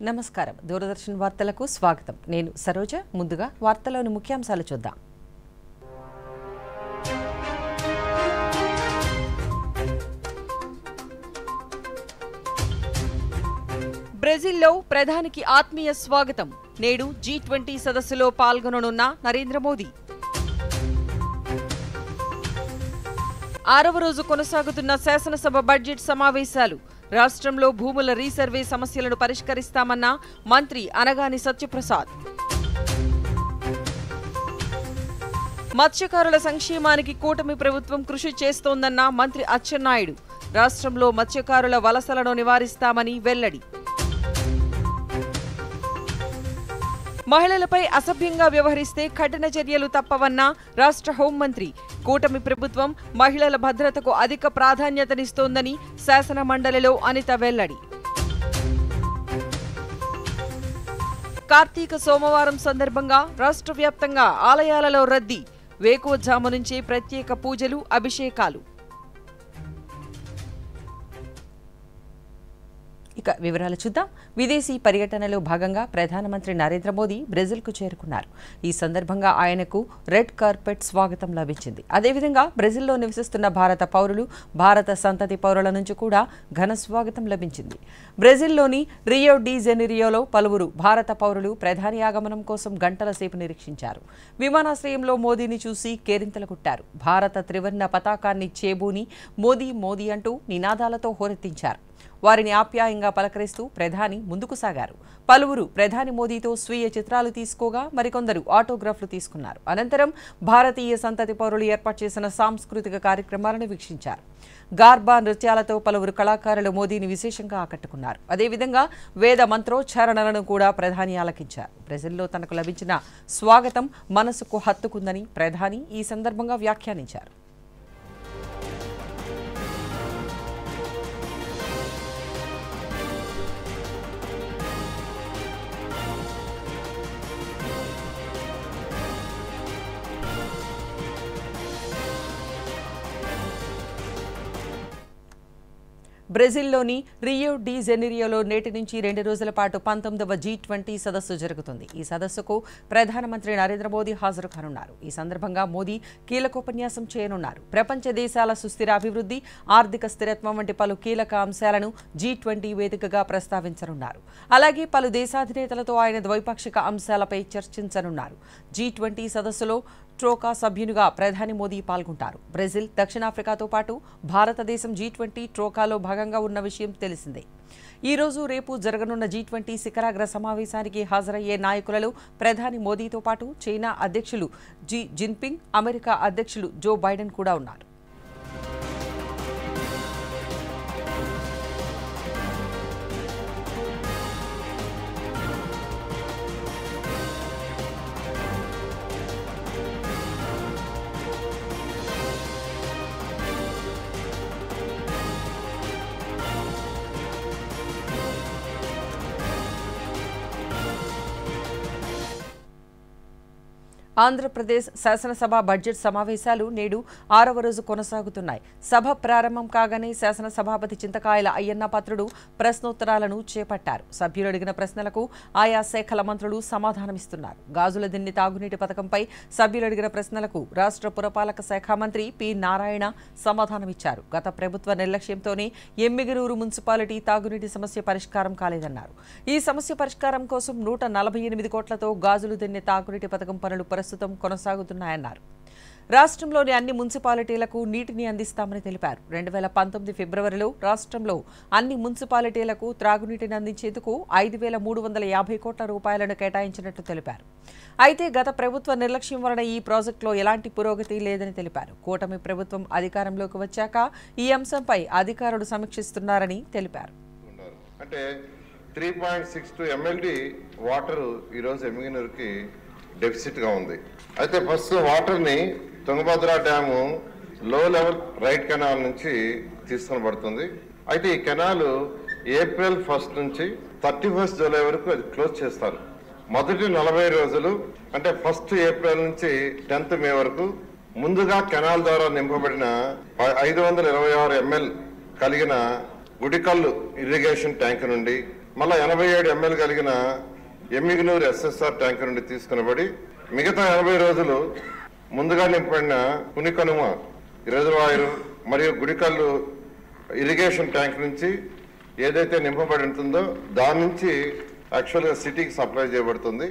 నమస్కారం. దూరదర్శన్ వార్తలకు స్వాగతం. నేను సరోజ. ముందుగా వార్తలోని ముఖ్యాంశాలు చూద్దాం. బ్రెజిల్లో ప్రధానికి ఆత్మీయ స్వాగతం. నేడు G20 సదస్సులో పాల్గొననున్న నరేంద్ర మోదీ. 6వ రోజు కొనసాగుతున్న శాసనసభ బడ్జెట్ సమావేశాలు. రాష్ట్రంలో భూముల రీసర్వే సమస్యలను పరిష్కరిస్తామన్న మంత్రి అనగాని సత్యప్రసాద్. మత్స్యకారుల సంక్షేమానికి కూటమి ప్రభుత్వం కృషి చేస్తోందన్న మంత్రి అచ్చెన్నాయుడు. రాష్ట్రంలో మత్స్యకారుల వలసలను నివారిస్తామని వెల్లడి. మహిళలపై అసభ్యంగా వ్యవహరిస్తే కఠిన చర్యలు తప్పవన్న రాష్ట్ర హోంమంత్రి. కూటమి ప్రభుత్వం మహిళల భద్రతకు అధిక ప్రాధాన్యతనిస్తోందని శాసన మండలిలో అనిత వెల్లడి. కార్తీక సోమవారం సందర్భంగా రాష్ట్ర వ్యాప్తంగా ఆలయాలలో రద్దీ. వేకువజాము నుంచే ప్రత్యేక పూజలు, అభిషేకాలు. ఇక వివరాలు చూద్దాం. విదేశీ పర్యటనలో భాగంగా ప్రధానమంత్రి నరేంద్ర మోదీ బ్రెజిల్కు చేరుకున్నారు. ఈ సందర్భంగా ఆయనకు రెడ్ కార్పెట్ స్వాగతం లభించింది. అదేవిధంగా బ్రెజిల్లో నివసిస్తున్న భారత పౌరులు, భారత సంతతి పౌరుల నుంచి కూడా ఘన స్వాగతం లభించింది. బ్రెజిల్లోని రియో డి జెనీరోలో పలువురు భారత పౌరులు ప్రధాని ఆగమనం కోసం గంటల సేపు నిరీక్షించారు. విమానాశ్రయంలో మోదీని చూసి కేరింతలు కొట్టారు. భారత త్రివర్ణ పతాకాన్ని చేబూని మోదీ మోదీ అంటూ నినాదాలతో హోరెత్తించారు. వారిని ఆప్యాయంగా పలకరిస్తూ ప్రధాని ముందుకు సాగారు. పలువురు ప్రధాని మోదీతో స్వీయ చిత్రాలు తీసుకోగా మరికొందరు ఆటోగ్రాఫ్లు తీసుకున్నారు. అనంతరం భారతీయ సంతతి పౌరులు ఏర్పాటు చేసిన సాంస్కృతిక కార్యక్రమాలను వీక్షించారు. గార్బా నృత్యాలతో పలువురు కళాకారులు మోదీని విశేషంగా ఆకట్టుకున్నారు. అదేవిధంగా వేద మంత్రోచ్చారణలను కూడా ప్రధాని ఆలకించారు. బ్రెజిల్లో తనకు లభించిన స్వాగతం మనసుకు హత్తుకుందని ప్రధాని ఈ సందర్భంగా వ్యాఖ్యానించారు. బ్రెజిల్లోని రియో డి జెనీరోలో నేటి నుంచి 2 రోజుల పాటు 19వ G20 సదస్సు జరుగుతుంది. ఈ సదస్సుకు ప్రధానమంత్రి నరేంద్ర మోదీ హాజరు కానున్నారు. ఈ సందర్భంగా మోదీ కీలకోపన్యాసం చేయనున్నారు. ప్రపంచ దేశాల సుస్థిర అభివృద్ధి, ఆర్థిక స్థిరత్వం వంటి పలు కీలక అంశాలను G20 వేదికగా ప్రస్తావించనున్నారు. అలాగే పలు దేశాధినేతలతో ఆయన ద్వైపాక్షిక అంశాలపై చర్చించనున్నారు. G20 సదస్సులో ట్రోకా సభ్యునిగా ప్రధాని మోదీ పాల్గొంటారు. బ్రెజిల్, దక్షిణాఫ్రికాతో పాటు భారతదేశం G20 ట్రోకాలో భాగంగా ఉన్న విషయం తెలిసిందే. ఈ రోజు రేపు జరగనున్న G20 శిఖరాగ్ర సమావేశానికి హాజరయ్యే నాయకులలో ప్రధాని మోదీతో పాటు చైనా అధ్యక్షులు జీ జిన్పింగ్, అమెరికా అధ్యక్షులు జో బైడెన్ కూడా ఉన్నారు. ఆంధ్రప్రదేశ్ శాసనసభ బడ్జెట్ సమావేశాలు నేడు 6వ రోజు కొనసాగుతున్నాయి. సభ ప్రారంభం కాగానే శాసనసభాపతి చింతకాయల అయ్యన్న పాత్రుడు ప్రశ్నోత్తరాలను చేపట్టారు. సభ్యులు అడిగిన ప్రశ్నలకు ఆయా శాఖల మంత్రులు సమాధానమిస్తున్నారు. గాజుల దిన్నె తాగునీటి పథకంపై సభ్యులు అడిగిన ప్రశ్నలకు రాష్ట్ర పురపాలక శాఖ మంత్రి పి నారాయణ సమాధానమిచ్చారు. గత ప్రభుత్వ నిర్లక్ష్యంతోనే ఎమ్మిగనూరు మున్సిపాలిటీ తాగునీటి సమస్య పరిష్కారం కాలేదన్నారు. ఈ సమస్య పరిష్కారం కోసం 148 కోట్లతో గాజుల దిన్నె తాగునీటి పథకం పనులు ప్రస్తుతం కొనసాగుతున్నాయన్నారు. రాష్ట్రంలోని అన్ని మున్సిపాలిటీలకు నీటిని అందిస్తామని తెలిపారు. 2019 ఫిబ్రవరిలో రాష్ట్రంలో అన్ని మున్సిపాలిటీలకు త్రాగునీటిని అందించేందుకు 5,350 కోట్ల రూపాయలను కేటాయించినట్లు తెలిపారు. అయితే గత ప్రభుత్వ నిర్లక్ష్యం వలన ఈ ప్రాజెక్టులో ఎలాంటి పురోగతి లేదని తెలిపారు. కూటమి ప్రభుత్వం అధికారంలోకి వచ్చాక ఈ అంశంపై అధికారులు సమీక్షిస్తున్నారని తెలిపారు. అంటే 3.62 MLD వాటర్ ఈరోజు ఎమ్మిగనూరుకి డెఫిసిట్గా ఉంది. అయితే ఫస్ట్ వాటర్ని తుంగభద్ర డ్యాము లో లెవెల్ రైట్ కెనాల్ నుంచి తీసుకొని పడుతుంది. అయితే ఈ కెనాల్ ఏప్రిల్ 1 నుంచి 31 జూలై వరకు అది క్లోజ్ చేస్తారు. మొదటి 40 రోజులు అంటే 1 ఏప్రిల్ నుంచి 10 మే వరకు ముందుగా కెనాల్ ద్వారా నింపబడిన 526 ml కలిగిన గుడికల్లు ఇరిగేషన్ ట్యాంక్ నుండి మళ్ళీ 87 ml కలిగిన ఎమ్మిగనూరు SSR ట్యాంక్ నుండి తీసుకునబడి మిగతా 80 రోజులు ముందుగా నింపబడిన పునికనుమ రిజర్వాయర్ మరియు గుడికల్లు ఇరిగేషన్ ట్యాంక్ నుంచి ఏదైతే నింపబడి ఉంటుందో దాని నుంచి యాక్చువల్గా సిటీకి సప్లై చేయబడుతుంది.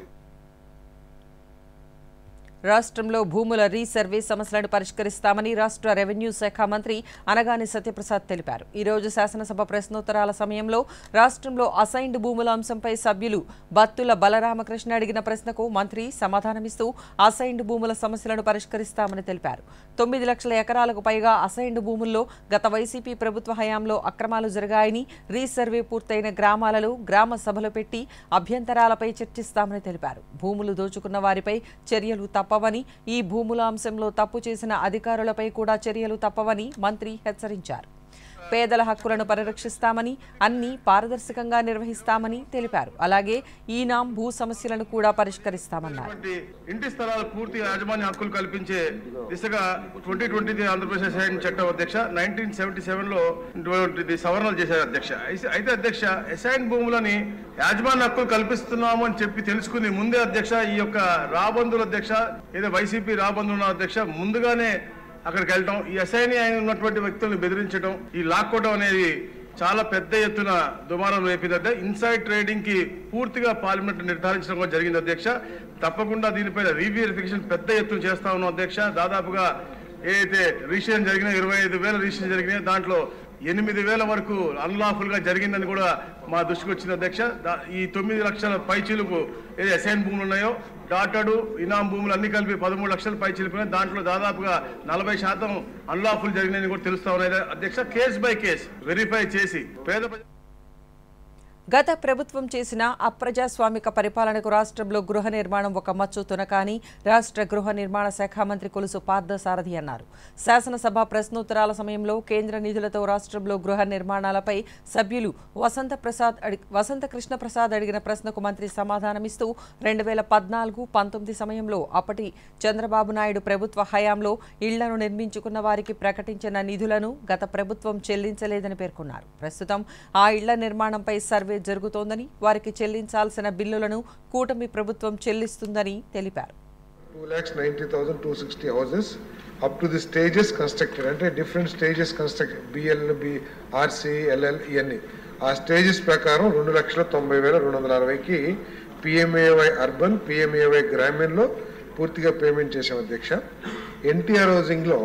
రాష్ట్రంలో భూముల రీసర్వే సమస్యలను పరిష్కరిస్తామని రాష్ట్ర రెవెన్యూ శాఖ మంత్రి అనగాని సత్యప్రసాద్ తెలిపారు. ఈ రోజు శాసనసభ ప్రశ్నోత్తరాల సమయంలో రాష్ట్రంలో అసైన్డ్ భూముల అంశంపై సభ్యులు బత్తుల బలరామకృష్ణ అడిగిన ప్రశ్నకు మంత్రి సమాధానమిస్తూ అసైన్డ్ భూముల సమస్యలను పరిష్కరిస్తామని తెలిపారు. 9 లక్షల ఎకరాలకు పైగా అసైన్డ్ భూముల్లో గత వైసీపీ ప్రభుత్వ హయాంలో అక్రమాలు జరిగాయని, రీసర్వే పూర్తయిన గ్రామాలలో గ్రామ సభలు పెట్టి అభ్యంతరాలపై చర్చిస్తామని తెలిపారు. భూములు దోచుకున్న వారిపై చర్యలు తప్పవని, ఈ భూముల అంశంలో తప్పు చేసిన అధికారులపై కూడా చర్యలు తప్పవని మంత్రి హెచ్చరించారు. పేదల హక్కులను పరిరక్షిస్తామని, అన్ని పారదర్శకంగా నిర్వహిస్తామని తెలిపారు. అలాగే ఈనాం భూ సమస్యలను కూడా పరిష్కరిస్తామన్నారు. ఇంటి స్థలాల పూర్తి యాజమాన్య హక్కులు కల్పించే దిశగా 2020 ఆంధ్రప్రదేశ్ అసైన్ చట్టం అధ్యక్ష 1977లో సవరణలు చేశారు అధ్యక్ష. అయితే అధ్యక్ష అసైన్ భూములని యాజమాన్య హక్కులు కల్పిస్తున్నాము అని చెప్పి తెలుసుకుంది ముందే అధ్యక్ష. ఈ యొక్క రాబందుల అధ్యక్ష ఏదో వైసీపీ రాబందుల అధ్యక్ష ముందుగానే అక్కడికి వెళ్ళటం, ఈ అసైన్ అయిన ఉన్నటువంటి వ్యక్తులను బెదిరించడం, ఈ లాక్కోవడం అనేది చాలా పెద్ద ఎత్తున దుమారం రేపింది. ఇన్సైడ్ ట్రేడింగ్ కి పూర్తిగా పార్లమెంట్ నిర్ధారించడం కూడా జరిగింది అధ్యక్ష. తప్పకుండా దీనిపైన రీవెరిఫికేషన్ పెద్ద ఎత్తున చేస్తా ఉన్నాం అధ్యక్ష. దాదాపుగా ఏదైతే రిజిస్ట్రేషన్ జరిగినా 25,000 రిజిస్ట్రేషన్ జరిగినాయి, దాంట్లో 8,000 వరకు అన్లాఫుల్ గా జరిగిందని కూడా మా దృష్టికి వచ్చింది అధ్యక్ష. ఈ 9 లక్షల పైచీలకు ఏది అసైన్ భూములు ఉన్నాయో డాటడు ఇనాం భూములు అన్ని కలిపి 13 లక్షల పైచీలు, దాంట్లో దాదాపుగా 40% అన్లాఫుల్ జరిగినాయని కూడా తెలుస్తా ఉన్నాయి అధ్యక్ష. కేస్ బై కేస్ వెరిఫై చేసి పేద గత ప్రభుత్వం చేసిన అప్రజాస్వామిక పరిపాలనకు రాష్ట్రంలో గృహ నిర్మాణం ఒక మచ్చు తునకాని రాష్ట్ర గృహ నిర్మాణ శాఖ మంత్రి కొలుసు పార్థసారథి అన్నారు. శాసనసభ ప్రశ్నోత్తరాల సమయంలో కేంద్ర నిధులతో రాష్ట్రంలో గృహ నిర్మాణాలపై సభ్యులు వసంత కృష్ణ ప్రసాద్ అడిగిన ప్రశ్నకు మంత్రి సమాధానమిస్తూ 2014-19 సమయంలో అప్పటి చంద్రబాబు నాయుడు ప్రభుత్వ హయాంలో ఇళ్లను నిర్మించుకున్న వారికి ప్రకటించిన నిధులను గత ప్రభుత్వం చెల్లించలేదని పేర్కొన్నారు. ప్రస్తుతం ఆ ఇళ్ల నిర్మాణంపై సర్వే జరుగుతోందని, వారికి చెల్లించాల్సిన బిల్లులను కూటమి ప్రభుత్వం చెల్లిస్తుందని తెలిపారు. 2,90,260 houses up to the stages constructed, అంటే different stages construct BL, RC, LL ఇవన్నీ ఆ స్టేజెస్ ప్రకారం 2,90,260కి PMAY అర్బన్, PMAY గ్రామీణలో పూర్తిగా పేమెంట్ చేశాం అధ్యక్ష. ఎన్టీఆర్ హౌసింగ్లో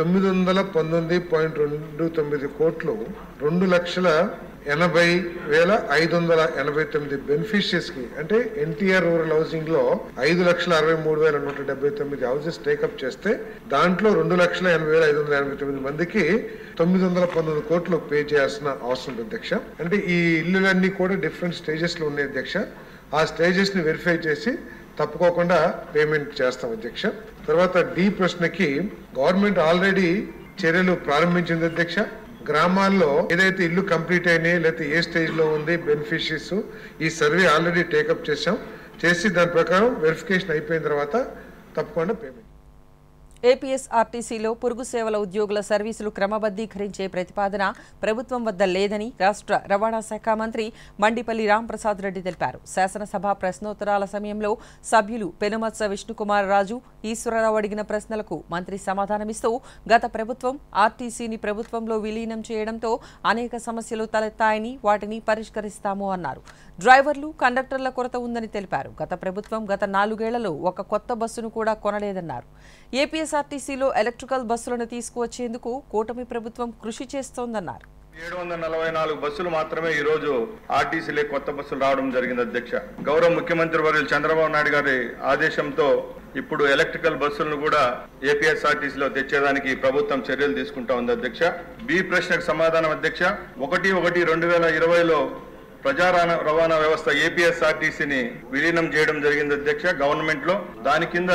919.29 కోట్లు 2,80,589 బెనిఫిషియర్స్కి, అంటే ఎన్టీఆర్ రూరల్ హౌసింగ్లో 5,63,179 హౌసెస్ టేకప్ చేస్తే దాంట్లో 2,80,589 మందికి 919 కోట్లు పే చేయాల్సిన అవసరం ఉంది అధ్యక్ష. అంటే ఈ ఇల్లులన్నీ కూడా డిఫరెంట్ స్టేజెస్లో ఉన్నాయి అధ్యక్ష. ఆ స్టేజెస్ని వెరిఫై చేసి తప్పుకోకుండా పేమెంట్ చేస్తాం అధ్యక్ష. తర్వాత డి ప్రశ్నకి గవర్నమెంట్ ఆల్రెడీ చర్యలు ప్రారంభించింది అధ్యక్ష. గ్రామాల్లో ఏదైతే ఇల్లు కంప్లీట్ అయినాయి లేకపోతే ఏ స్టేజ్ లో ఉంది బెనిఫిషరీస్, ఈ సర్వే ఆల్రెడీ టేకప్ చేసి దాని ప్రకారం వెరిఫికేషన్ అయిపోయిన తర్వాత తప్పకుండా పేమెంట్. ఏపీఎస్ఆర్టీసీలో పురుగు సేవల ఉద్యోగుల సర్వీసులు క్రమబద్దీకరించే ప్రతిపాదన ప్రభుత్వం వద్ద లేదని రాష్ట్ర రవాణా శాఖ మంత్రి మండిపల్లి రాంప్రసాద్ రెడ్డి తెలిపారు. శాసనసభ ప్రశ్నోత్తరాల సమయంలో సభ్యులు పెనుమత్స విష్ణుకుమార్ రాజు, ఈశ్వరరావు అడిగిన ప్రశ్నలకు మంత్రి సమాధానమిస్తూ గత ప్రభుత్వం ఆర్టీసీని ప్రభుత్వంలో విలీనం చేయడంతో అనేక సమస్యలు తలెత్తాయని, వాటిని పరిష్కరిస్తాము అన్నారు. డ్రైవర్లు, కండక్టర్ల కొరత ఉందని తెలిపారు. గత ప్రభుత్వం గత 4 ఏళ్లలో ఒక కొత్త బస్సును కూడా కొనలేదన్నారు. ఏపీఎస్ఆర్టీసీలో ఎలక్ట్రికల్ బస్సులను తీసుకువచ్చేందుకు కూటమి ప్రభుత్వం కృషి చేస్తోందన్నారు. 744 బస్సులు మాత్రమే ఈ రోజు ఆర్టీసీలో కొత్త బస్సులు రావడం జరిగింది అధ్యక్ష. గౌరవ ముఖ్యమంత్రి వర్యులు చంద్రబాబు నాయుడు గారి ఆదేశంతో ఇప్పుడు ఎలక్ట్రికల్ బస్సులను కూడా ఏపీఎస్ఆర్టీసీలో తెచ్చేదానికి ప్రభుత్వం చర్యలు తీసుకుంటా ఉంది అధ్యక్ష. బి ప్రశ్నకు సమాధానం అధ్యక్ష. 1/1/2020లో ప్రజా రవాణా వ్యవస్థ ఏపీఎస్ఆర్టీసీని విలీనం చేయడం జరిగింది అధ్యక్ష గవర్నమెంట్ లో. దాని కింద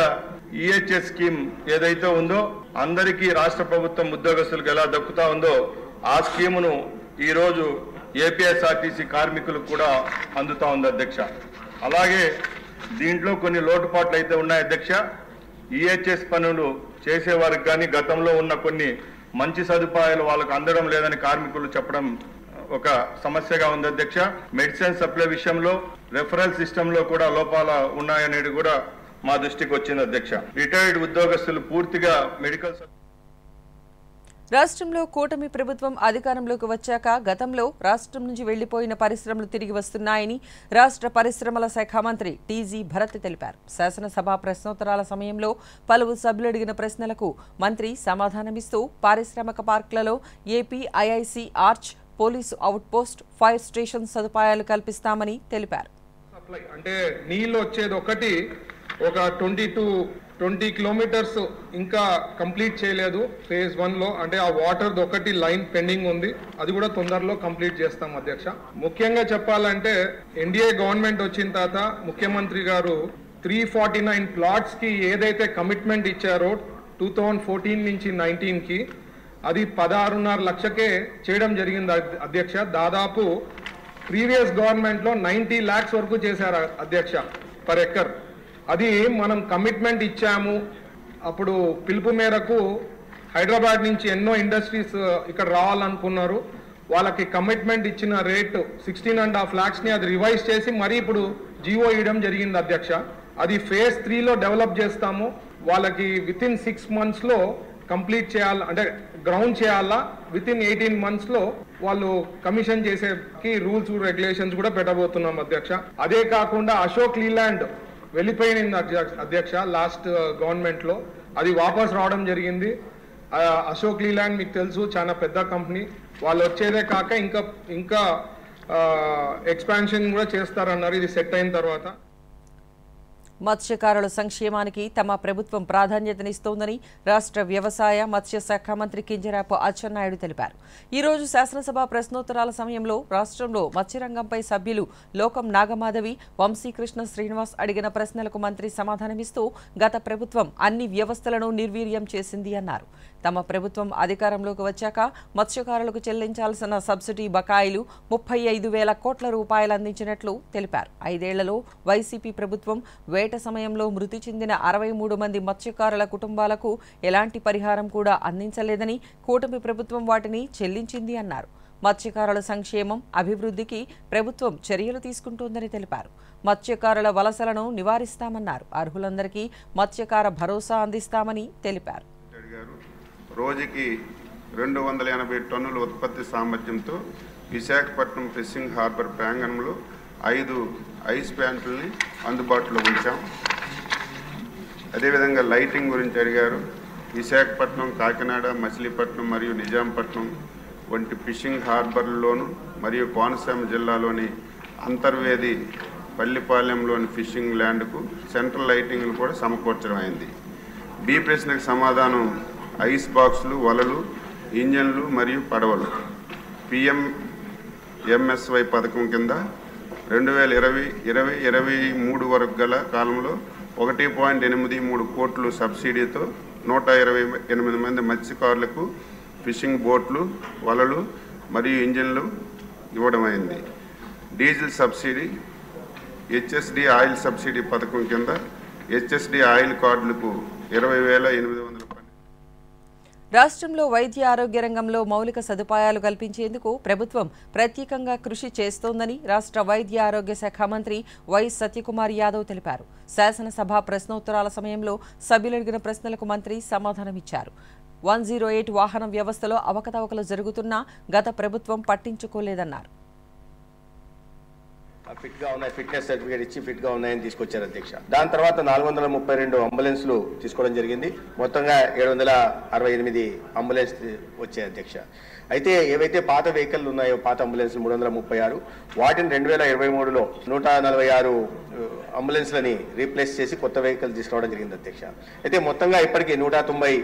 ఈహెచ్ఎస్ స్కీమ్ ఏదైతే ఉందో అందరికీ రాష్ట్ర ప్రభుత్వం ఉద్యోగస్తులకు ఎలా దక్కుతా ఉందో ఆ స్కీమును ఈ రోజు ఏపీఎస్ఆర్టీసీ కార్మికులకు కూడా అందుతా ఉంది అధ్యక్ష. అలాగే దీంట్లో కొన్ని లోటుపాట్లు అయితే ఉన్నాయి అధ్యక్ష. ఈహెచ్ఎస్ పనులు చేసేవారికి కానీ గతంలో ఉన్న కొన్ని మంచి సదుపాయాలు వాళ్ళకు అందడం లేదని కార్మికులు చెప్పడం ఒక సమస్యగా ఉంది అధ్యక్ష. మెడిసిన్ సప్లై విషయంలో రెఫరల్ సిస్టమ్ లో కూడా లోపాలు ఉన్నాయనేది కూడా మా దృష్టికి వచ్చింది అధ్యక్ష. రిటైర్డ్ ఉద్యోగస్తులు పూర్తిగా మెడికల్ రాష్ట్రంలో కూటమి ప్రభుత్వం అధికారంలోకి వచ్చాక గతంలో రాష్ట్రం నుంచి వెళ్లిపోయిన పరిశ్రమలు తిరిగి వస్తున్నాయని రాష్ట్ర పరిశ్రమల శాఖ మంత్రి టీజీ భరత్ తెలిపారు. శాసనసభ ప్రశ్నోత్తరాల సమయంలో పలువురు సభ్యులు అడిగిన ప్రశ్నలకు మంత్రి సమాధానమిస్తూ పారిశ్రామిక పార్కులలో AP IIC arch, police outpost, fire station సదుపాయాలు కల్పిస్తామని తెలిపారు. అంటే నీళ్ళు వచ్చేది ఒకటి, ఒక 20 కిలోమీటర్స్ ఇంకా కంప్లీట్ చేయలేదు ఫేజ్ 1 లో. అంటే ఆ వాటర్ ఒకటి లైన్ పెండింగ్ ఉంది, అది కూడా తొందరలో కంప్లీట్ చేస్తాం అధ్యక్ష. ముఖ్యంగా చెప్పాలంటే ఎన్డీఏ గవర్నమెంట్ వచ్చిన తర్వాత ముఖ్యమంత్రి గారు 349 ప్లాట్స్ కి ఏదైతే కమిట్మెంట్ ఇచ్చారో 2014 నుంచి 19 కి, అది 16.5 లక్షకే చేయడం జరిగింది అధ్యక్ష. దాదాపు ప్రీవియస్ గవర్నమెంట్ లో 90 lakhs వరకు చేశారు అధ్యక్ష పర్ ఎకర్. అది మనం కమిట్మెంట్ ఇచ్చాము. అప్పుడు పిలుపు మేరకు హైదరాబాద్ నుంచి ఎన్నో ఇండస్ట్రీస్ ఇక్కడ రావాలనుకున్నారు. వాళ్ళకి కమిట్మెంట్ ఇచ్చిన రేట్ 16.5 lakhs ని అది రివైజ్ చేసి మరీ ఇప్పుడు జీవో ఇవ్వడం జరిగింది అధ్యక్ష. అది ఫేజ్ 3లో డెవలప్ చేస్తాము. వాళ్ళకి వితిన్ 6 months లో కంప్లీట్ చేయాలి, అంటే గ్రౌండ్ చేయాలా. వితిన్ 18 months లో వాళ్ళు కమిషన్ చేసేకి రూల్స్ రెగ్యులేషన్స్ కూడా పెట్టబోతున్నాం అధ్యక్ష. అదే కాకుండా అశోక్ లీలాండ్ వెళ్ళిపోయింది అధ్యక్ష లాస్ట్ గవర్నమెంట్ లో, అది వాపస్ రావడం జరిగింది. అశోక్ లీలాండ్ మీకు తెలుసు చాలా పెద్ద కంపెనీ, వాళ్ళు వచ్చేదే కాక ఇంకా ఎక్స్పాన్షన్ కూడా చేస్తారన్నారు ఇది సెట్ అయిన తర్వాత. మత్స్యకారుల సంక్షేమానికి తమ ప్రభుత్వం ప్రాధాన్యతనిస్తోందని రాష్ట్ర వ్యవసాయ మత్స్య శాఖ మంత్రి కింజరాపు అచ్చెన్నాయుడు తెలిపారు. ఈ రోజు శాసనసభ ప్రశ్నోత్తరాల సమయంలో రాష్ట్రంలో మత్స్యరంగంపై సభ్యులు లోకం నాగమాధవి, వంశీకృష్ణ శ్రీనివాస్ అడిగిన ప్రశ్నలకు మంత్రి సమాధానమిస్తూ గత ప్రభుత్వం అన్ని వ్యవస్థలను నిర్వీర్యం చేసింది అన్నారు. తమ ప్రభుత్వం అధికారంలోకి వచ్చాక మత్స్యకారులకు చెల్లించాల్సిన సబ్సిడీ బకాయిలు 35,000 కోట్ల రూపాయలు అందించినట్లు తెలిపారు. 5 ఏళ్లలో వైసీపీ ప్రభుత్వం వేట సమయంలో మృతి చెందిన 63 మంది మత్స్యకారుల కుటుంబాలకు ఎలాంటి పరిహారం కూడా అందించలేదని, కూటమి ప్రభుత్వం వాటిని చెల్లించింది అన్నారు. మత్స్యకారుల సంక్షేమం, అభివృద్ధికి ప్రభుత్వం చర్యలు తీసుకుంటోందని తెలిపారు. మత్స్యకారుల వలసలను నివారిస్తామన్నారు. అర్హులందరికీ మత్స్యకార భరోసా అందిస్తామని తెలిపారు. రోజుకి 280 టన్నుల ఉత్పత్తి సామర్థ్యంతో విశాఖపట్నం ఫిషింగ్ హార్బర్ ప్రాంగణంలో 5 ఐస్ ప్లాంట్లని అందుబాటులో ఉంచాం. అదేవిధంగా లైటింగ్ గురించి అడిగారు. విశాఖపట్నం, కాకినాడ, మచిలీపట్నం మరియు నిజాంపట్నం వంటి ఫిషింగ్ హార్బర్లలోను మరియు కోనసీమ జిల్లాలోని అంతర్వేది, పల్లిపాలెంలోని ఫిషింగ్ ల్యాండ్కు సెంట్రల్ లైటింగ్లు కూడా సమకూర్చడం అయింది. బి ప్రశ్నకు సమాధానం ఐస్ బాక్సులు, వలలు, ఇంజన్లు మరియు పడవలు. PMMSY పథకం కింద 2020-23 వరకు గల కాలంలో 1.83 కోట్లు సబ్సిడీతో 128 మంది మత్స్యకారులకు ఫిషింగ్ బోట్లు, వలలు మరియు ఇంజన్లు ఇవ్వడమైంది. Diesel subsidy, HSD oil subsidy పథకం కింద HSD ఆయిల్ కార్డులకు 20,800. రాష్ట్రంలో వైద్య ఆరోగ్య రంగంలో మౌలిక సదుపాయాలు కల్పించేందుకు ప్రభుత్వం ప్రత్యేకంగా కృషి చేస్తోందని రాష్ట్ర వైద్య ఆరోగ్య శాఖ మంత్రి వై సత్యకుమార్ యాదవ్ తెలిపారు. శాసనసభ ప్రశ్నోత్తరాల సమయంలో సభ్యులు అడిగిన ప్రశ్నలకు మంత్రి సమాధానమిచ్చారు. 108 వాహన వ్యవస్థలో అవకతవకలు జరుగుతున్నా గత ప్రభుత్వం పట్టించుకోలేదన్నారు. ఫిట్గా ఉన్నాయి, ఫిట్నెస్ సర్టిఫికేట్ ఇచ్చి ఫిట్గా ఉన్నాయని తీసుకొచ్చారు అధ్యక్ష. దాని తర్వాత 432 అంబులెన్స్లు తీసుకోవడం జరిగింది. మొత్తంగా 768 అంబులెన్స్ వచ్చాయి అధ్యక్ష. అయితే ఏవైతే పాత వెహికల్ ఉన్నాయో, పాత అంబులెన్స్లు 336, వాటిని 2023లో 146 అంబులెన్స్లని రీప్లేస్ చేసి కొత్త వెహికల్ తీసుకురావడం జరిగింది అధ్యక్ష. అయితే మొత్తంగా ఇప్పటికీ 190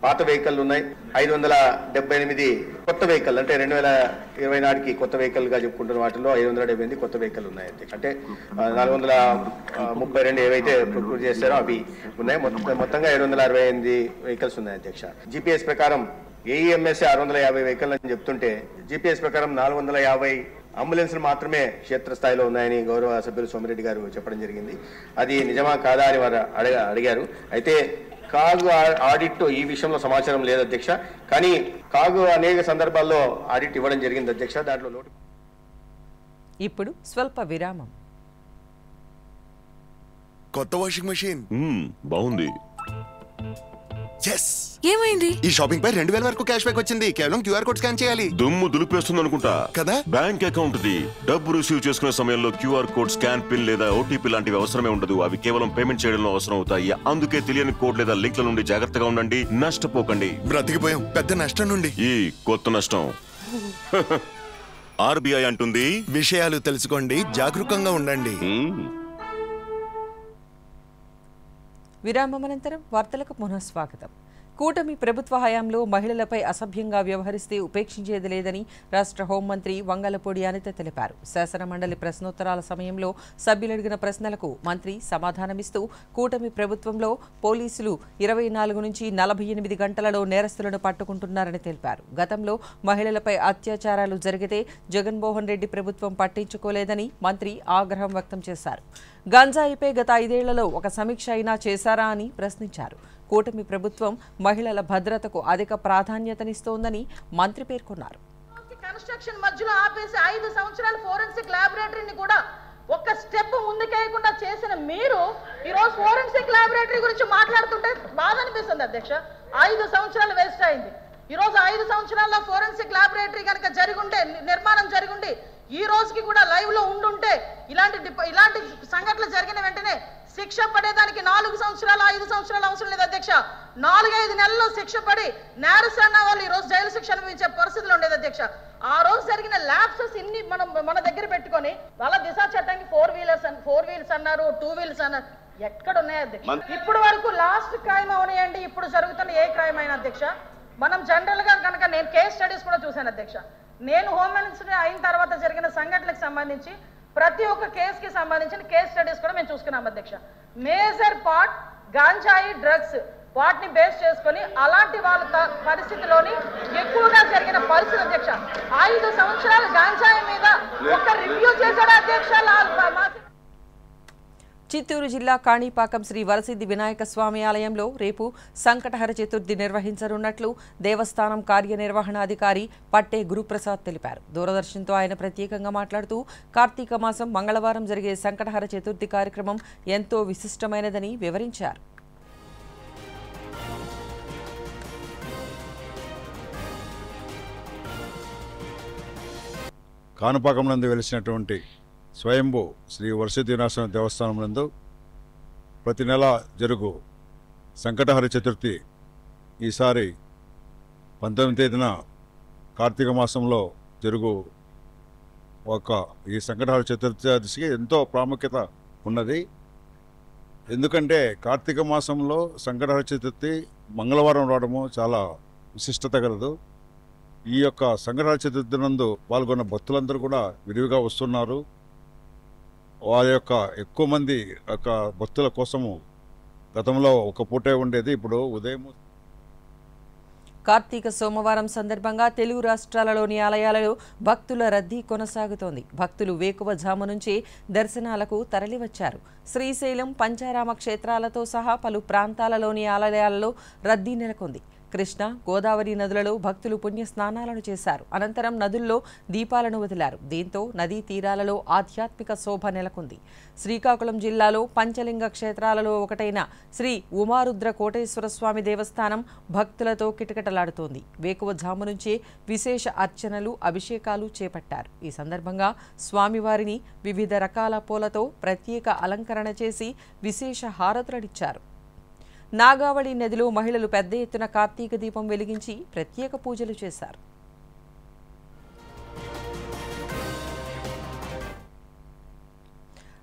పాత వెహికల్ ఉన్నాయి, 578 కొత్త వెహికల్, అంటే 2020 నాటికి కొత్త వెహికల్ గా చెప్పుకుంటున్న వాటిలో 578 కొత్త వెహికల్ ఉన్నాయి. అంటే 432 ఏవైతే ప్రొక్యూర్ చేస్తారో అవి ఉన్నాయి. మొత్తంగా 768 వెహికల్స్ ఉన్నాయి అధ్యక్ష. GPS ప్రకారం AEMS 650 వెహికల్ అని చెప్తుంటే GPS ప్రకారం 450 అంబులెన్స్లు మాత్రమే క్షేత్రస్థాయిలో ఉన్నాయని గౌరవ సభ్యులు సోమిరెడ్డి గారు చెప్పడం జరిగింది. అది నిజమా కాదా అని వారు అడిగారు. అయితే కాగు ఆడిట్ ఈ విషయంలో సమాచారం లేదు అధ్యక్ష. కానీ కాగు అనేక సందర్భాల్లో ఆడిట్ ఇవ్వడం జరిగింది అధ్యక్ష. దాంట్లో ఇప్పుడు స్వల్ప విరామం. కొత్త వాషింగ్ మెషిన్ బాగుంది. ఏమైంది? ఈ షాపింగ్ పై 2000 వరకు క్యాష్ బ్యాక్ వచ్చింది. కేవలం క్యూఆర్ కోడ్ స్కాన్ చేయాలి. దుమ్ము దులిపేస్తుంది అనుకుంటా కదా. బ్యాంక్ అకౌంట్ ది డబ్బు రిసీవ్ చేసుకునే సమయంలో క్యూఆర్ కోడ్, స్కాన్, పిన్ లేదా ఓటీపీ లాంటివి అవసరమే ఉండదు. అవి కేవలం పేమెంట్ చేయడంలో అవసరం అవుతాయి. అందుకే తెలియని కోడ్ లేదా లింక్ల నుండి జాగ్రత్తగా ఉండండి. నష్టపోకండి. బ్రతికిపోయాం పెద్ద నష్టం నుండి. ఈ కొత్త నష్టం. ఆర్బీఐ అంటుంది, విషయాలు తెలుసుకోండి, జాగరూకంగా ఉండండి. విరామమనంతరం వార్తలకు పునఃస్వాగతం. కూటమి ప్రభుత్వ హయాంలో మహిళలపై అసభ్యంగా వ్యవహరిస్తే ఉపేక్షించేది లేదని రాష్ట్ర హోంమంత్రి వంగలపూడి అనిత తెలిపారు. శాసనమండలి ప్రశ్నోత్తరాల సమయంలో సభ్యులు అడిగిన ప్రశ్నలకు మంత్రి సమాధానమిస్తూ కూటమి ప్రభుత్వంలో పోలీసులు 24 నుంచి 48 గంటలలో నేరస్తులను పట్టుకుంటున్నారని తెలిపారు. గతంలో మహిళలపై అత్యాచారాలు జరిగితే జగన్మోహన్ రెడ్డి ప్రభుత్వం పట్టించుకోలేదని మంత్రి ఆగ్రహం వ్యక్తం చేశారు. గంజాయిపై గత 5 ఏళ్లలో ఒక సమీక్ష అయినా చేశారా అని ప్రశ్నించారు. కూటమి ప్రభుత్వం మహిళల భద్రతకు అధిక ప్రాధాన్యతనిస్తోందని మంత్రి పేర్కొన్నారు. కన్స్ట్రక్షన్ మధ్యలో ఆపేసి 5 సంవత్సరాలు ఫోరెన్సిక్ ల్యాబొరేటరీని కూడా ఒక్క స్టెప్ ముందుకేయకుండా చేసిన మీరు ఈరోజు ఫోరెన్సిక్ ల్యాబొరేటరీ గురించి మాట్లాడుతుంటే బాధ అనిపిస్తుంది అధ్యక్ష. 5 సంవత్సరాలు వేస్ట్ అయింది. ఈరోజు 5 సంవత్సరాల్లో ఫోరెన్సిక్ ల్యాబొరేటరీ కనుక జరిగుంటే, నిర్మాణం జరిగుండి ఈ రోజుకి కూడా లైవ్ లో ఉండుంటే ఇలాంటి సంఘటనలు జరిగిన వెంటనే శిక్ష పడేదానికి 4 సంవత్సరాలు 5 సంవత్సరాలు అవసరం లేదు అధ్యక్ష. 4-5 నెలల్లో శిక్ష పడి నేరస్తున్న వాళ్ళు ఈ రోజు జైలు శిక్ష అనుభవించే పరిస్థితులు ఉండేది అధ్యక్ష. ఆ రోజు జరిగిన ల్యాప్సెస్ ఇన్ని మన దగ్గర పెట్టుకొని వాళ్ళ దిశ చట్టానికి 4 వీల్స్ అన్నారు, 2 వీల్స్ అన్నారు. ఎక్కడ ఉన్నాయి అధ్యక్ష? ఇప్పుడు వరకు లాస్ట్ క్రైమ్ అవనియండి, ఇప్పుడు జరుగుతున్న ఏ క్రైమ్ అయినా అధ్యక్ష, మనం జనరల్ గా కనుక నేను కేస్ స్టడీస్ కూడా చూశాను అధ్యక్ష. నేను హోమ్ మినిస్టర్ అయిన తర్వాత జరిగిన సంఘటనలకు సంబంధించి ప్రతి ఒక్క కేసుకి సంబంధించిన కేస్ స్టడీస్ కూడా మేము చూసుకున్నాం అధ్యక్ష. మేజర్ పార్ట్ గాంజాయి డ్రగ్స్ వాటిని బేస్ చేసుకొని అలాంటి వాళ్ళ పరిస్థితిలోని ఎక్కువగా జరిగిన పరిస్థితి అధ్యక్ష. 5 సంవత్సరాలు గాంజాయి మీద ఒక రివ్యూ చేశాడు అధ్యక్ష. చిత్తూరు జిల్లా కాణిపాకం శ్రీ వరసిద్ధి వినాయక స్వామి ఆలయంలో రేపు సంకటహర చతుర్థి నిర్వహించనున్నట్లు దేవస్థానం కార్యనిర్వహణాధికారి పట్టే గురుప్రసాద్ తెలిపారు. దూరదర్శన్తో ఆయన ప్రత్యేకంగా మాట్లాడుతూ కార్తీక మాసం మంగళవారం జరిగే సంకటహర చతుర్థి కార్యక్రమం ఎంతో విశిష్టమైనదని వివరించారు. కాణిపాకం నందు వెలిసినటువంటి స్వయంభూ శ్రీ వరసిద్ధి వినాయక దేవస్థానం నందు ప్రతి నెల జరుగు సంకటహర చతుర్థి ఈసారి 19వ తేదీన కార్తీక మాసంలో జరుగు ఈ సంకటహర చతుర్థికి ఎంతో ప్రాముఖ్యత ఉన్నది. ఎందుకంటే కార్తీక మాసంలో సంకటహర చతుర్థి మంగళవారం రావడము చాలా విశిష్టత కలదు. ఈ యొక్క సంకటహర చతుర్థి నందు పాల్గొన్న భక్తులందరూ కూడా విరివిగా వస్తున్నారు. వారి యొక్క ఎక్కువ మంది యొక్క భక్తుల కోసము గతంలో ఒక పూటే ఉండేది, ఇప్పుడు ఉదయం. కార్తీక సోమవారం సందర్భంగా తెలుగు రాష్ట్రాలలోని ఆలయాలలో భక్తుల రద్దీ కొనసాగుతోంది. భక్తులు వేకువజాము నుంచి దర్శనాలకు తరలివచ్చారు. శ్రీశైలం, పంచారామ క్షేత్రాలతో సహా పలు ప్రాంతాలలోని ఆలయాలలో రద్దీ నెలకొంది. కృష్ణ, గోదావరి నదులలో భక్తులు పుణ్య స్నానాలను చేశారు. అనంతరం నదుల్లో దీపాలను వదిలారు. దీంతో నదీ తీరాలలో ఆధ్యాత్మిక శోభ నెలకొంది. శ్రీకాకుళం జిల్లాలో పంచలింగ క్షేత్రాలలో ఒకటైన శ్రీ ఉమారుద్ర కోటేశ్వర స్వామి దేవస్థానం భక్తులతో కిటకిటలాడుతోంది. వేకువజాము నుంచే విశేష అర్చనలు, అభిషేకాలు చేపట్టారు. ఈ సందర్భంగా స్వామివారిని వివిధ రకాల పూలతో ప్రత్యేక అలంకరణ చేసి విశేష హారతులనిచ్చారు. నాగావళి నదిలో మహిళలు పెద్ద ఎత్తున కార్తీక దీపం వెలిగించి ప్రత్యేక పూజలు చేశారు.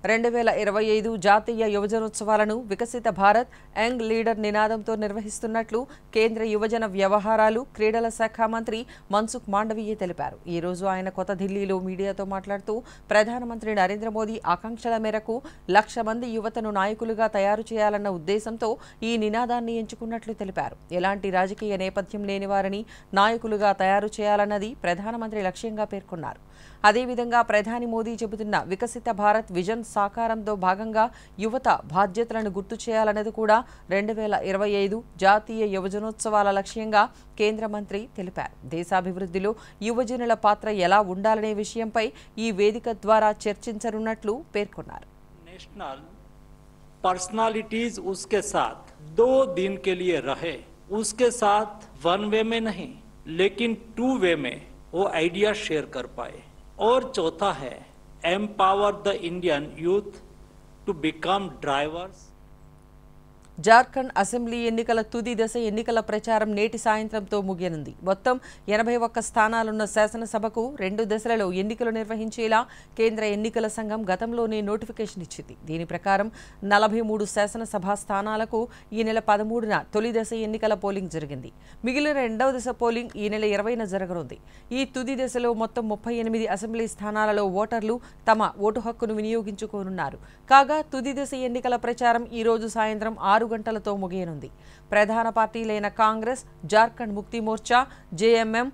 2025 జాతీయ యువజనోత్సవాలను వికసిత భారత్ యంగ్ లీడర్ నినాదంతో నిర్వహిస్తున్నట్లు కేంద్ర యువజన వ్యవహారాలు, క్రీడల శాఖ మంత్రి మన్సుఖ్ మాండవీయ తెలిపారు. ఈ రోజు ఆయన కొత్త ఢిల్లీలో మీడియాతో మాట్లాడుతూ ప్రధానమంత్రి నరేంద్ర మోదీ ఆకాంక్షల మేరకు 1,00,000 మంది యువతను నాయకులుగా తయారు చేయాలన్న ఉద్దేశంతో ఈ నినాదాన్ని ఎంచుకున్నట్లు తెలిపారు. ఎలాంటి రాజకీయ నేపథ్యం లేని వారిని నాయకులుగా తయారు చేయాలన్నది ప్రధానమంత్రి లక్ష్యంగా పేర్కొన్నారు. అదేవిధంగా ప్రధాని మోదీ చెబుతున్న వికసిత భారత్ విజన్ సాకారంతో భాగంగా యువత బాధ్యతలను గుర్తు చేయాలనేది కూడా 2025 జాతీయ యువజనోత్సవాల లక్ష్యంగా కేంద్ర మంత్రి తెలిపారు. దేశాభివృద్ధిలో యువజనుల పాత్ర ఎలా ఉండాలనే విషయంపై ఈ వేదిక ద్వారా చర్చించనున్నట్లు పేర్కొన్నారు. नेशनल पर्सनालिटीज उसके साथ 2 दिन के लिए रहे, उसके साथ 1 वे में नहीं लेकिन 2 वे में वो आइडिया शेयर कर पाए. और चौथा है empower the Indian youth to become drivers. Jharkhand assembly ఎన్నికల తుది దశ ఎన్నికల ప్రచారం నేటి సాయంత్రంతో ముగియనుంది. మొత్తం 81 స్థానాలున్న శాసనసభకు 2 దశలలో ఎన్నికలు నిర్వహించేలా కేంద్ర ఎన్నికల సంఘం గతంలోనే నోటిఫికేషన్ ఇచ్చింది. దీని ప్రకారం 43 శాసనసభ స్థానాలకు ఈ నెల 13న తొలి దశ ఎన్నికల పోలింగ్ జరిగింది. మిగిలిన రెండవ దశ పోలింగ్ ఈ నెల 20న జరగనుంది. ఈ తుది దశలో మొత్తం 38 అసెంబ్లీ స్థానాలలో ఓటర్లు తమ ఓటు హక్కును వినియోగించుకోనున్నారు. కాగా తుది దశ ఎన్నికల ప్రచారం ఈ రోజు సాయంత్రం 6 గంటలతో ముగియనుంది. ప్రధాన పార్టీలైన కాంగ్రెస్, జార్ఖండ్ ముక్తి మోర్చా, జేఎంఎం,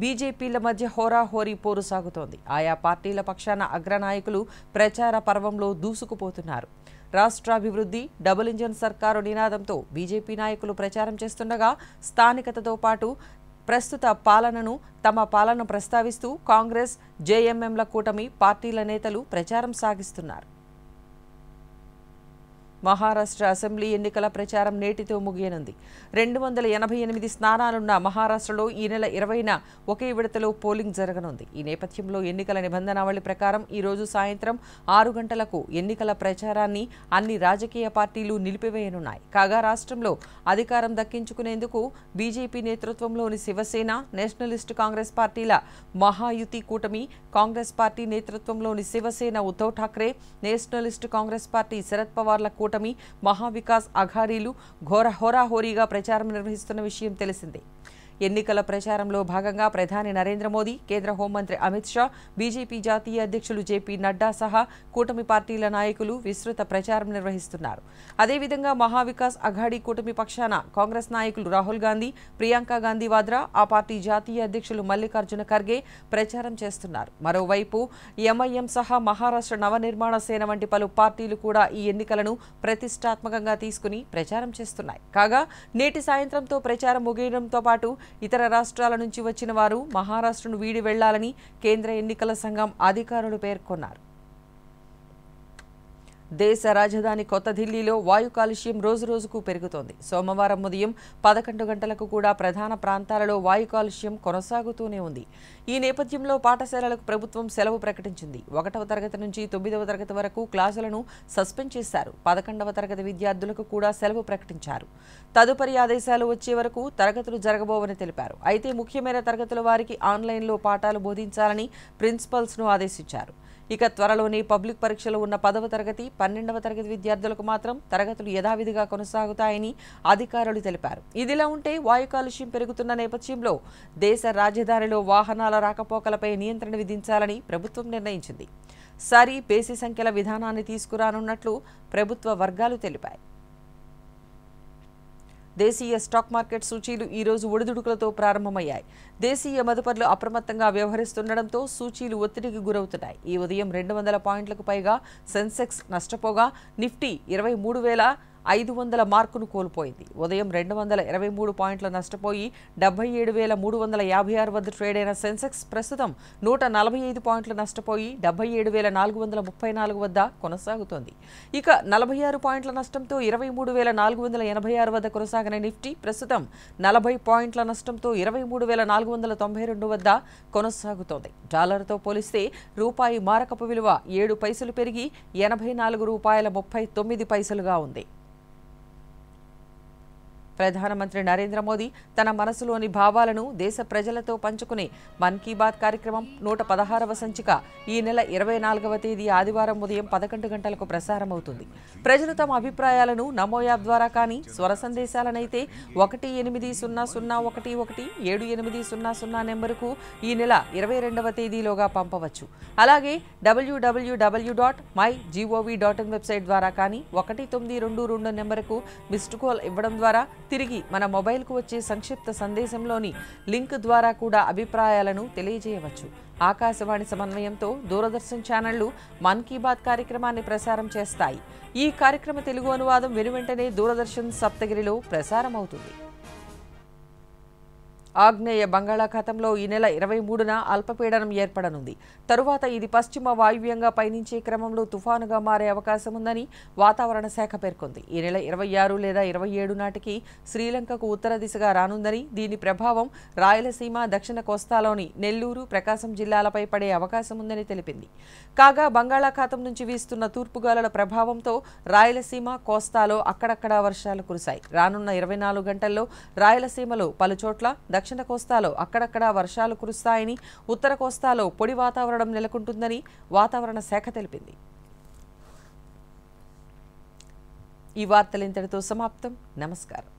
బీజేపీల మధ్య హోరాహోరీ పోరు సాగుతోంది. ఆయా పార్టీల పక్షాన అగ్రనాయకులు ప్రచార పర్వంలో దూసుకుపోతున్నారు. రాష్ట్రాభివృద్ధి, డబుల్ ఇంజన్ సర్కారు నినాదంతో బీజేపీ నాయకులు ప్రచారం చేస్తుండగా స్థానికతతో పాటు ప్రస్తుత పాలనను తమ పాలన ప్రస్తావిస్తూ కాంగ్రెస్, జేఎంఎంల కూటమి పార్టీల నేతలు ప్రచారం సాగిస్తున్నారు. మహారాష్ట్ర అసెంబ్లీ ఎన్నికల ప్రచారం నేటితో ముగియనుంది. 288 స్థానాలున్న మహారాష్ట్రలో ఈ నెల 20న ఒకే విడతలో పోలింగ్ జరగనుంది. ఈ నేపథ్యంలో ఎన్నికల నిబంధనావళి ప్రకారం ఈ రోజు సాయంత్రం 6 గంటలకు ఎన్నికల ప్రచారాన్ని అన్ని రాజకీయ పార్టీలు నిలిపివేయనున్నాయి. కాగా రాష్ట్రంలో అధికారం దక్కించుకునేందుకు బీజేపీ నేతృత్వంలోని శివసేన, నేషనలిస్ట్ కాంగ్రెస్ పార్టీల మహాయుతి కూటమి, కాంగ్రెస్ పార్టీ నేతృత్వంలోని శివసేన ఉద్ధవ్ ఠాక్రే, నేషనలిస్ట్ కాంగ్రెస్ పార్టీ శరద్ పవార్ల కూటమి మహావికాస్ అఘాడీలు హోరాహోరీగా ప్రచారం నిర్వహిస్తున్న విషయం తెలిసిందే. ఎన్నికల ప్రచారంలో భాగంగా ప్రధాని నరేంద్ర మోదీ, కేంద్ర హోంమంత్రి అమిత్ షా, బీజేపీ జాతీయ అధ్యక్షులు జేపీ నడ్డా సహా కూటమి పార్టీల నాయకులు విస్తృత ప్రచారం నిర్వహిస్తున్నారు. అదేవిధంగా మహావికాస్ అఘాడీ కూటమి పక్షాన కాంగ్రెస్ నాయకులు రాహుల్ గాంధీ, ప్రియాంక గాంధీ వాద్రా, ఆ పార్టీ జాతీయ అధ్యక్షులు మల్లికార్జున ఖర్గే ప్రచారం చేస్తున్నారు. మరోవైపు ఎంఐఎం సహా మహారాష్ట్ర నవనిర్మాణ సేన వంటి పలు పార్టీలు కూడా ఈ ఎన్నికలను ప్రతిష్టాత్మకంగా తీసుకుని ప్రచారం చేస్తున్నాయి. కాగా నేటి సాయంత్రంతో ప్రచారం ముగియడంతో పాటు ఇతర రాష్ట్రాల నుంచి వచ్చిన వారు మహారాష్ట్రను వీడి వెళ్లాలని కేంద్ర ఎన్నికల సంఘం అధికారులు పేర్కొన్నారు. దేశ రాజధాని కొత్త ఢిల్లీలో వాయు కాలుష్యం రోజురోజుకు పెరుగుతోంది. సోమవారం ఉదయం 11 గంటలకు కూడా ప్రధాన ప్రాంతాలలో వాయు కాలుష్యం కొనసాగుతూనే ఉంది. ఈ నేపథ్యంలో పాఠశాలలకు ప్రభుత్వం సెలవు ప్రకటించింది. 1వ తరగతి నుంచి 9వ తరగతి వరకు క్లాసులను సస్పెండ్ చేశారు. 11వ తరగతి విద్యార్థులకు కూడా సెలవు ప్రకటించారు. తదుపరి ఆదేశాలు వచ్చే వరకు తరగతులు జరగబోవని తెలిపారు. అయితే ముఖ్యమైన తరగతుల వారికి ఆన్లైన్లో పాఠాలు బోధించాలని ప్రిన్సిపల్స్ను ఆదేశించారు. ఇక త్వరలోనే పబ్లిక్ పరీక్షలు ఉన్న 10వ తరగతి, 12వ తరగతి విద్యార్థులకు మాత్రం తరగతులు యథావిధిగా కొనసాగుతాయని అధికారులు తెలిపారు. ఇదిలా ఉంటే వాయు కాలుష్యం పెరుగుతున్న నేపథ్యంలో దేశ రాజధానిలో వాహనాల రాకపోకలపై నియంత్రణ విధించాలని ప్రభుత్వం నిర్ణయించింది. సరి బేసి సంఖ్యల విధానాన్ని తీసుకురానున్నట్లు ప్రభుత్వ వర్గాలు తెలిపాయి. దేశీయ స్టాక్ మార్కెట్ సూచీలు ఈ రోజు ఒడిదుడుకులతో ప్రారంభమయ్యాయి. దేశీయ మదుపర్లు అప్రమత్తంగా వ్యవహరిస్తుండటంతో సూచీలు ఒత్తిడికి గురవుతున్నాయి. ఈ ఉదయం 200 పాయింట్లకు పైగా సెన్సెక్స్ నష్టపోగా నిఫ్టీ 23,500 మార్కును కోల్పోయింది. ఉదయం 223 పాయింట్ల నష్టపోయి 77,356 వద్ద ట్రేడ్ అయిన సెన్సెక్స్ ప్రస్తుతం 145 పాయింట్ల నష్టపోయి 77,434 వద్ద కొనసాగుతోంది. ఇక 46 పాయింట్ల నష్టంతో 23,486 వద్ద కొనసాగిన నిఫ్టీ ప్రస్తుతం 40 పాయింట్ల నష్టంతో 23,492 వద్ద కొనసాగుతోంది. డాలర్తో పోలిస్తే రూపాయి మారకపు విలువ 7 పైసలు పెరిగి 84 రూపాయల 39 పైసలుగా ఉంది. ప్రధానమంత్రి నరేంద్ర మోదీ తన మనసులోని భావాలను దేశ ప్రజలతో పంచుకునే మన్ కీ బాత్ కార్యక్రమం 116వ సంచిక ఈ నెల 24వ తేదీ ఆదివారం ఉదయం 11 గంటలకు ప్రసారమవుతుంది. ప్రజలు తమ అభిప్రాయాలను నమో యాప్ ద్వారా కానీ, స్వర సందేశాలనైతే 18001117800 నెంబరుకు ఈ నెల 22వ తేదీలోగా పంపవచ్చు. అలాగే www.mygov.in వెబ్సైట్ ద్వారా కానీ 1922 నెంబరుకు మిస్డ్ కాల్ ఇవ్వడం ద్వారా తిరిగి మన మొబైల్కు వచ్చే సంక్షిప్త సందేశంలోని లింక్ ద్వారా కూడా అభిప్రాయాలను తెలియజేయవచ్చు. ఆకాశవాణి సమన్వయంతో దూరదర్శన్ ఛానళ్లు మన్ కీ బాత్ కార్యక్రమాన్ని ప్రసారం చేస్తాయి. ఈ కార్యక్రమ తెలుగు అనువాదం వెనువెంటనే దూరదర్శన్ సప్తగిరిలో ప్రసారం అవుతుంది. ఆగ్నేయ బంగాళాఖాతంలో ఈ నెల 23న అల్పపీడనం ఏర్పడనుంది. తరువాత ఇది పశ్చిమ వాయువ్యంగా పయనించే క్రమంలో తుఫానుగా మారే అవకాశం ఉందని వాతావరణ శాఖ పేర్కొంది. ఈ నెల 26 లేదా 27 నాటికి శ్రీలంకకు ఉత్తర దిశగా రానుందని, దీని ప్రభావం రాయలసీమ, దక్షిణ కోస్తాలోని నెల్లూరు, ప్రకాశం జిల్లాలపై పడే అవకాశం ఉందని తెలిపింది. కాగా బంగాళాఖాతం నుంచి వీస్తున్న తూర్పుగాలుల ప్రభావంతో రాయలసీమ, కోస్తాలో అక్కడక్కడా వర్షాలు కురిశాయి. రానున్న 24 గంటల్లో రాయలసీమలో పలుచోట్ల, దక్షిణ కోస్తాలో అక్కడక్కడా వర్షాలు కురుస్తాయని, ఉత్తర కోస్తాలో పొడి వాతావరణం నెలకొంటుందని వాతావరణ శాఖ తెలిపింది. ఈ వార్తలు ఇంతటితో సమాప్తం. నమస్కారం.